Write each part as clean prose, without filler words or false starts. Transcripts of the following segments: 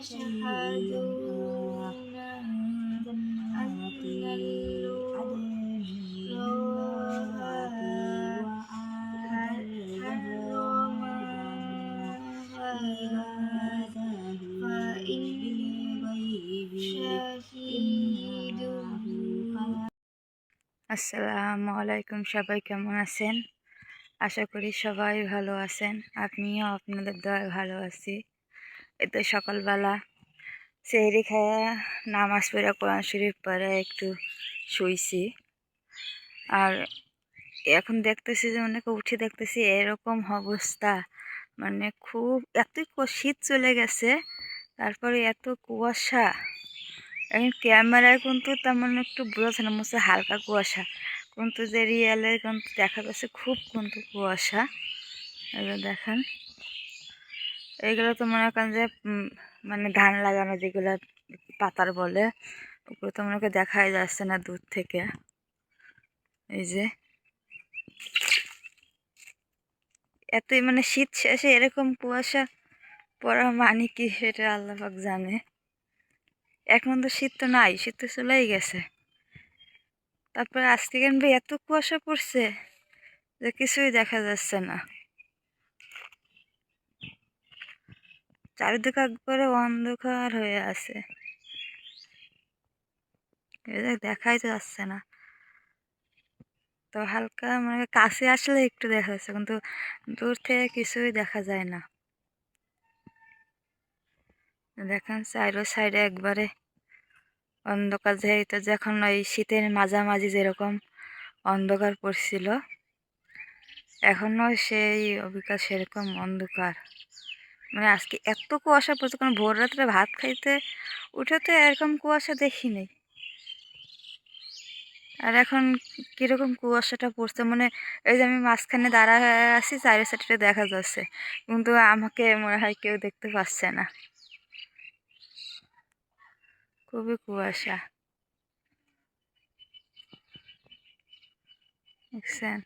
يشهدون أن الله حرمها فإن شهدوا। আসসালামু আলাইকুম, সবাই কেমন আছেন? আশা করি সবাই ভালো আছেন। আপনিও আপনাদের দয়ায় ভালো আছি। এই তো সকালবেলা সেহরি খায়া নামাজ পড়ে কোরআন শরীফ পড়ে একটু শুইছি। আর এখন দেখতেছি যে অনেকে উঠে দেখতেছি এরকম অবস্থা, মানে খুব এতই শীত চলে গেছে, তারপরে এত কুয়াশা। এখন ক্যামেরায় কিন্তু তেমন একটু বোঝা যাচ্ছে না, মনে হালকা কুয়াশা, কিন্তু যে রিয়েলে কিন্তু দেখা যাচ্ছে খুব কিন্তু কুয়াশা। এগুলো দেখেন, এইগুলো তো মনে করেন যে মানে ধান লাগানো যেগুলো পাতার বলে, ওগুলো তো মনে করেন দেখাই যাচ্ছে না দূর থেকে। এই যে এতই মানে শীত শেষে এরকম কুয়াশা পড়া মানে কি সেটা আল্লাহ পাক জানে। এখন তো শীত তো নাই, শীত তো চলেই গেছে। তারপরে আজকে কিন্তু এত কুয়াশা পড়ছে যে কিছুই দেখা যাচ্ছে না, চারিদিকে একবারে অন্ধকার হয়ে আছে, দেখাই তো যাচ্ছে না। তো হালকা মানে কাছে আসলে একটু দেখা যাচ্ছে, কিন্তু দূর থেকে কিছুই দেখা যায় না। দেখেন চাইরো সাইডে একবারে অন্ধকার, যেহেতু যখন ওই শীতের মাঝামাঝি যেরকম অন্ধকার পড়ছিল, এখনো সেই অবিকাল সেরকম অন্ধকার। মানে আজকে এত কুয়াশা পড়ছে, কারণ ভোর রাত্রে ভাত খাইতে উঠে তো এরকম কুয়াশা দেখিনি। আর এখন কিরকম কুয়াশাটা পড়ছে, মানে এই যে আমি মাঝখানে দাঁড়া হয়ে আছি, চারি সাইডে দেখা যাচ্ছে, কিন্তু আমাকে মনে হয় কেউ দেখতে পাচ্ছে না, খুবই কুয়াশা। দেখছেন,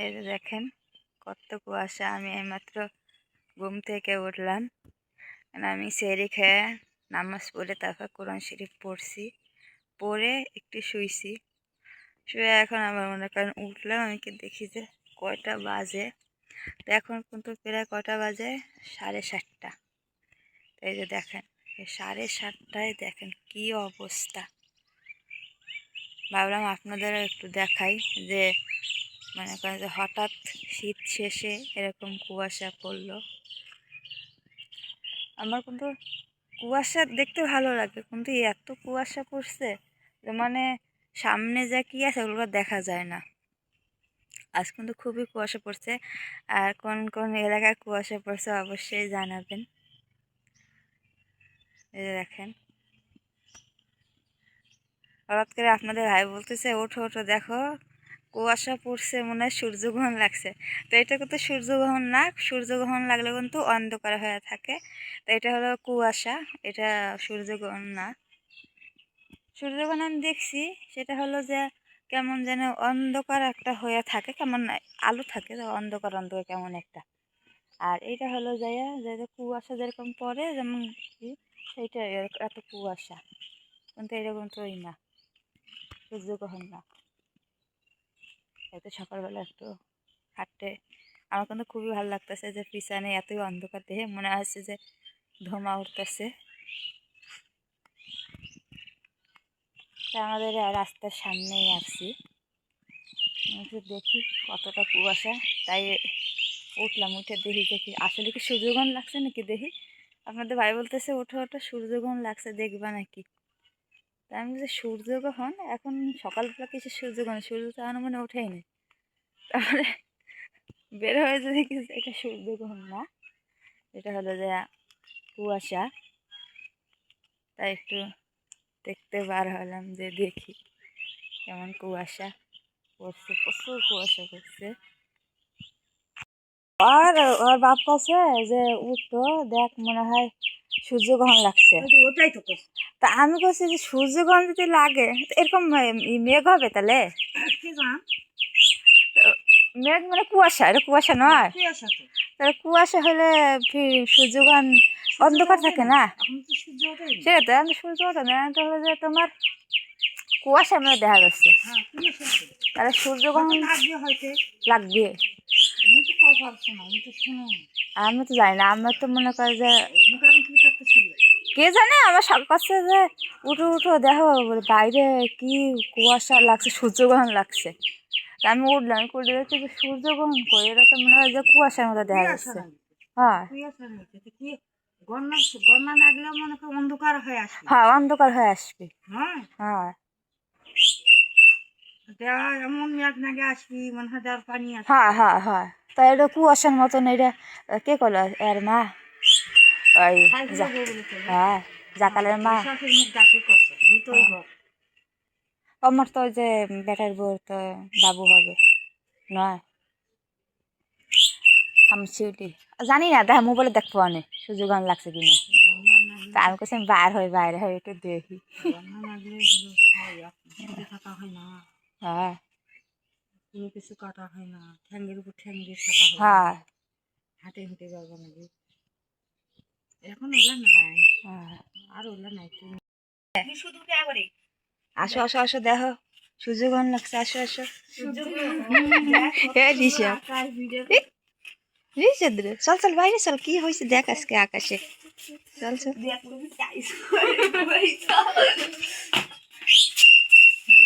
এই যে দেখেন কত কুয়াশা। আমি এইমাত্র ঘুম থেকে উঠলাম, আমি সেহরি খেয়ে নামাজ পড়ে তারপর কোরআন শরীফ পড়ছি, পড়ে একটু শুইছি। শুয়ে এখন আমার মনে করেন উঠলাম, আমি কি দেখি যে কয়টা বাজে। তো এখন কিন্তু প্রায় কয়টা বাজে, 7:30। এই যে দেখেন, এই 7:30টায় দেখেন কি অবস্থা। ভাবলাম আপনাদেরও একটু দেখাই যে মনে করেন যে হঠাৎ শীত শেষে এরকম কুয়াশা পড়লো। আমার কিন্তু কুয়াশা দেখতে ভালো লাগে, কিন্তু এত কুয়াশা পড়ছে যে মানে সামনে যা কি আছে ওগুলো দেখা যায় না। আজ কিন্তু খুবই কুয়াশা পড়ছে। আর কোন কোন এলাকায় কুয়াশা পড়ছে অবশ্যই জানাবেন। এই যে দেখেন, হঠাৎ করে আপনাদের ভাই বলতেছে ওঠো ওঠো দেখো কুয়াশা পড়ছে, মনে হয় সূর্যগ্রহণ লাগছে। তো এটা কিন্তু সূর্যগ্রহণ না, সূর্যগ্রহণ লাগলে কিন্তু অন্ধকার হয়ে থাকে। তো এটা হলো কুয়াশা, এটা সূর্যগ্রহণ না। সূর্যগ্রহণ আমি দেখছি, সেটা হলো যে কেমন যেন অন্ধকার একটা হয়ে থাকে, কেমন আলো থাকে অন্ধকার অন্ধকার কেমন একটা। আর এইটা হলো যাইয়া যে কুয়াশা যেরকম পড়ে যেমন কি, সেইটা এত কুয়াশা, কিন্তু এরকম তো না, সূর্যগ্রহণ না। এত সকালবেলা একটু হাঁটতে আমার কিন্তু খুবই ভালো লাগতেছে, যে পিছনে এতই অন্ধকার দেখে মনে হচ্ছে যে ধোঁয়া উঠতেছে। তা আমাদের রাস্তার সামনেই আসছি, দেখি কতটা কুয়াশা। তাই উঠলাম, উঠে দেখি দেখি আসলে কি সূর্যগ্রহণ লাগছে নাকি দেখি। আপনাদের ভাই বলতেছে ওঠো ওঠো সূর্যগ্রহণ লাগছে দেখবা নাকি। তাই আমি বলছি সূর্যগ্রহণ এখন সকালবেলা কিছু সূর্যগ্রহণ, সূর্য তো আমার মনে ওঠেই নি। তারপরে বের হয়ে যে দেখি এটা সূর্যগ্রহণ না, এটা হলো যে কুয়াশা। তাই একটু দেখতে বার হলাম যে দেখি কেমন কুয়াশা পড়ছে, প্রচুর কুয়াশা পড়ছে। আর ওর বাপ কাছে যে উঠতো দেখ মনে হয় সূর্যগ্রহণ লাগছে, ওটাই তো। তা আমি বলছি যে সূর্যগ্রহণ যদি লাগে এরকম মেঘ হবে তাহলে, মেঘ মানে কুয়াশা, এটা কুয়াশা নয়। তাহলে কুয়াশা হলে সূর্যগ্রহণ অন্ধকার থাকে না, সেটা তো এখন সূর্য ওঠে না, তাহলে যে তোমার কুয়াশার মধ্যে দেখা যাচ্ছে, তাহলে সূর্যগ্রহণ লাগবে। আমি তো জানি না, আমার তো মনে করে যে কে জানে, আমার সব কাছে যে উঠো উঠো দেখো বাইরে কি কুয়াশা লাগছে, সূর্যগ্রহণ লাগছে। তা আমি উঠলাম, উঠে দেখছি যে সূর্যগ্রহণ করে, এটা তো মনে হয় যে কুয়াশার মধ্যে দেখা যাচ্ছে। হ্যাঁ অন্ধকার হয়ে আসবে। হ্যাঁ, অন্ধকার হয়ে আসবে। হ্যাঁ, হ্যাঁ এমন মেঘ নাগে আসবি মনে হয় দেওয়ার পানি আসবে। হ্যাঁ হ্যাঁ হ্যাঁ, তাই এটা কুয়াশার মতন, এটা কে করলো এর মা, ওই হ্যাঁ জাকালের মা। মুখ ডাকে করছে আমার তো ওই যে বেটার বউ তো বাবু হবে নয়, আমি সিউটি জানি না, দেখা মোবাইলে দেখবো অনেক সুযোগান লাগছে কিনা। তা আমি কাছে বাইর হয়, বাইরে হয় একটু দেখি। থাকা হয় না, হ্যাঁ কোনো কিছু কাটা হয় না, ঠ্যাঙ্গের উপর ঠ্যাং দিয়ে থাকা হয়, হ্যাঁ হাঁটে হেঁটে যাবো নাকি। এখন ওলা নাই, হ্যাঁ, আর ওলা নাই। শুধু আসো আসো আসো, দেখো সুযোগান লাগছে, আসো আসো। রিসা রিসা রে, চল চল বাইরে চল, কি হয়েছে দেখ আজকে আকাশে, চল চল।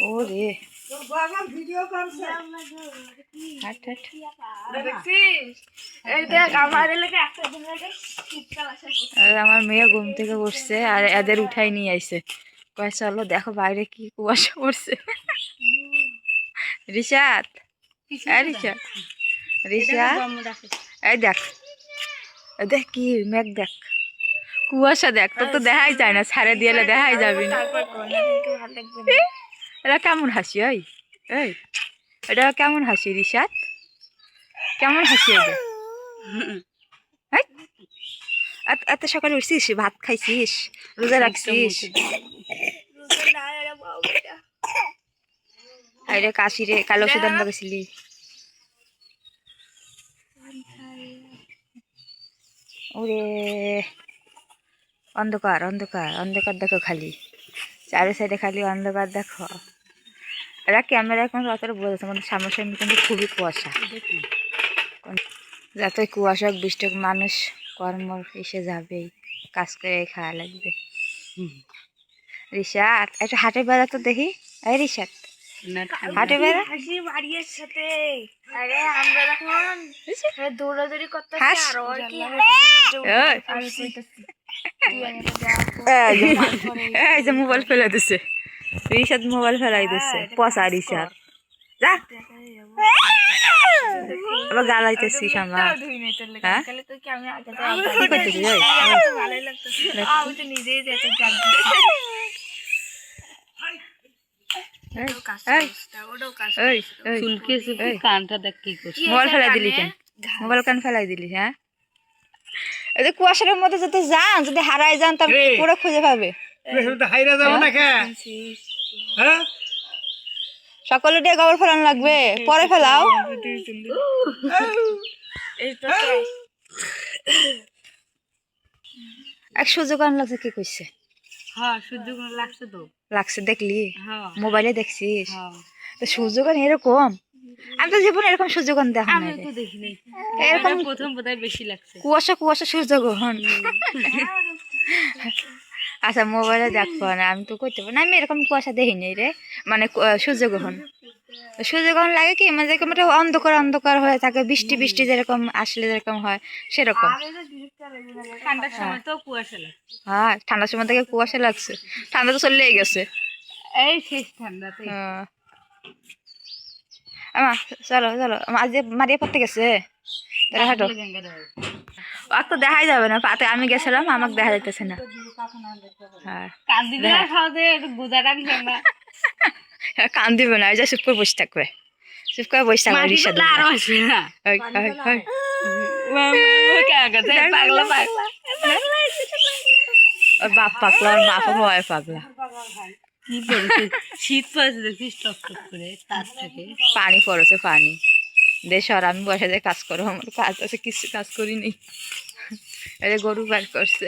ও রে ভিডিও করছে। হাট হাট, আর আমার মেয়ে ঘুম থেকে উঠছে আর এদের উঠাই নিয়ে আইছে, কয় চলো দেখো বাইরে কি কুয়াশা পড়ছে। রিশাদ এই রিশাদ, রিশাদ এই দেখ, এই দেখ কি মেঘ, দেখ কুয়াশা, দেখ তোর তো দেখাই যায় না, ছাড়ে দিয়ে দেখাই যাবি না। এটা কেমন হাসি, ওই এই এটা কেমন হাসি রিশাদ, কেমন হাসি এটা? এত সকালে উঠছিস, ভাত খাইছিস, রোজা রাখছিস? আরে কাশি রে, কালো ওষুধ আনবা গেছিলি? ওরে অন্ধকার অন্ধকার অন্ধকার, দেখো খালি চারি সাইডে খালি অন্ধকার, দেখো। এরা ক্যামেরা এখন অতটা বোঝাচ্ছে, মানে সামনাসামনি কিন্তু খুবই কুয়াশা, যতই কুয়াশা বৃষ্টি হোক, মানুষ কর্ম এসে যাবেই, কাজ করে খাওয়া লাগবে। রিশাদ একটা হাটে বেড়া তো দেখি, এই রিশাদ হাটে বেড়া, বাড়ির সাথে আরে আমরা যখন দৌড়াদৌড়ি করতেছি আরো আর কি এই যে মোবাইল ফেলে দিছে রিশাদ, মোবাইল ফেলাই দিচ্ছে পচা রিশাদ, যা আবার গালাইতেছিস আমার। হ্যাঁ কি করতেছিস? মোবাইল ফেলাই দিলি কেন? মোবাইল কেন ফেলাই দিলি? হ্যাঁ এই যে কুয়াশার মধ্যে যদি যান, যদি হারাই যান, তার পুরো খুঁজে পাবে। সকলে দিয়ে গোবর ফেলানো লাগবে, পরে ফেলাও। এক সুযোগান লাগছে, কি কইছে? হ্যাঁ সূর্যগ্রহণ লাগছে তো, লাগছে দেখলি? মোবাইলে দেখছিস? তো সূর্যগ্রহণ এরকম, আমি তো জীবনে এরকম সূর্যগ্রহণ দেখা নাই, এরকম প্রথম বোধহয় বেশি লাগছে কুয়াশা কুয়াশা সূর্যগ্রহণ। আচ্ছা মোবাইলে দেখবো না, আমি তো করতে পারি না, আমি এরকম কুয়াশা দেখিনি রে, মানে সূর্যগ্রহণ। সূর্যগ্রহণ লাগে কি, মানে যেরকম একটা অন্ধকার অন্ধকার হয়ে থাকে, বৃষ্টি বৃষ্টি যেরকম আসলে যেরকম হয় সেরকম। ঠান্ডার সময় তো কুয়াশা লাগে। হ্যাঁ ঠান্ডার সময় থেকে কুয়াশা লাগছে, ঠান্ডা তো চলেই গেছে, এই শেষ ঠান্ডাতে। আমা চলো চলো, আজ যে মারিয়া পড়তে গেছে, তাহলে হাঁটো। আর তো দেখাই যাবে না, পাতে আমি গেছিলাম, আমাকে দেখা যাইতেছে না। হ্যাঁ কান দিবে না, এই যে চুপ করে বসে থাকবে, চুপ করে বসে থাকবে। রিক্সা ওর বাপ পাগলা, ওর বাপ ভয় পাগলা। কি পড়েছে, শীত পড়েছে দেখিস, টক টক করে তার থেকে পানি পড়েছে, পানি দেশ আর আমি বসে যে কাজ করবো, আমার কাজ আছে, কিছু কাজ করিনি। এই যে গরু বার করছে,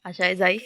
আশায় যাই।